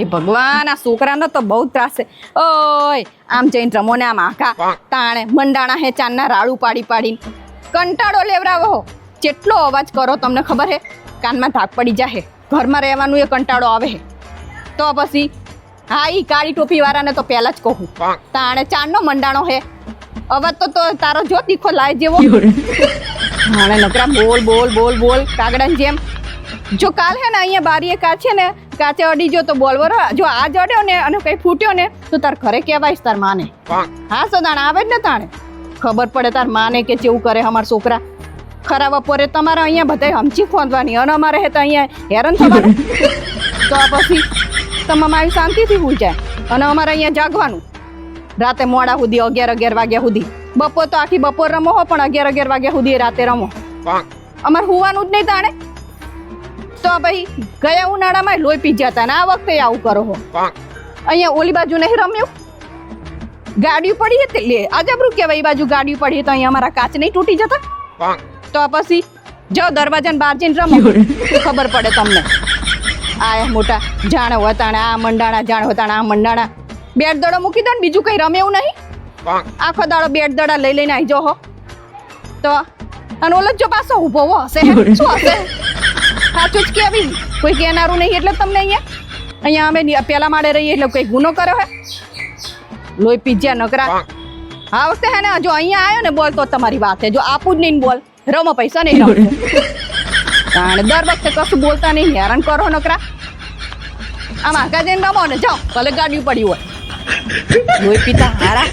એ ભગવાન આ છોકરાનો તો બહુ ત્રાસ છે. ઓય આમ જઈને રમો ને આમ આખા તાણે મંડાણા હે ચાંદના રાડું પાડી પાડીને કંટાળો લેવરાવો. જેટલો અવાજ કરો તમને ખબર હે કાનમાં ધાક પડી જાહે. ઘરમાં રહેવાનું એ કંટાળો આવે હે તો પછી હા ઈ કાળી ટોપી વાળાને તો પહેલા જ કહું તાણે ચાંદનો મંડાણો હે. અવાજ તો તારો જો તીખો લાય જેવો હાણે નકરા બોલ બોલ બોલ બોલ કાગડાની જેમ. જો કાલ હે ને અહીંયા બારીએ કાચે ને કાચે અડી જો તો બોલ બરો. જો આ જડ્યો ને અને કઈ ફૂટ્યો ને તો તાર ઘરે કહેવાઈશ તાર માને. હા સદાણ આવે જ ને તાણે ખબર પડે તાર માને કે કેવું કરે અમારા છોકરા. ખરા બપોરે તમારે અહીંયા બધા હમચી ખોંદવાની અને અમારે હે તો અહીંયા હેરાન થવાનું. તો આ પછી તમારે આવી શાંતિથી હોઈ જાય અને અમારે અહીંયા જાગવાનું રાતે મોડા સુધી 11 વાગ્યા સુધી. બપોર તો આખી બપોર રમો હો પણ 11 વાગ્યા સુધી રાતે રમો. અમારે હોવાનું જ નહીં તાણે. તો ભાઈ ગયા ઉનાળામાં લોહી પી જતા ને આ વખતે આવું કરો હો. અહીંયા ઓલી બાજુ નહીં રમ્યું ગાડીઓ પડી હતી લે આજબરું કેવાય. એ બાજુ ગાડીઓ પડી તો અહીંયા અમારા કાચ નહીં તૂટી જતા. તો પછી જાઓ દરવાજાને બહાર જઈને રમો ખબર પડે તમને. આ મોટા જાણે હોય તાણે આ મંડાણા જાણે હોય તાણે આ મંડાણા. બેટ દડો મૂકી દો ને બીજું કઈ રમે એવું નહીં. આખો દાડો બેટ દડા લઈ લઈને આવી જાઓ તો અને ઓલો જો પાછો ઊભો હશે શું હશે સાચું જ કેવી કોઈ કહેનારું નહીં. એટલે તમને અહીંયા અમે પેલા માળે રહીએ એટલે કોઈ ગુનો કર્યો હે લોહી પીજ્યા નકરા. આ વખતે હે ને જો અહીંયા આવ્યો ને બોલ તો તમારી વાત હે. જો આપું જ નહીં બોલ રમો પૈસા નહીં રમો. કારણ દર વખતે કશું બોલતા નહીં હેરાન કરો નકરા. આમ આગા જઈને રમો ને જાઓ ભલે ગાડી પડી હોય લોહી પીતા હારા.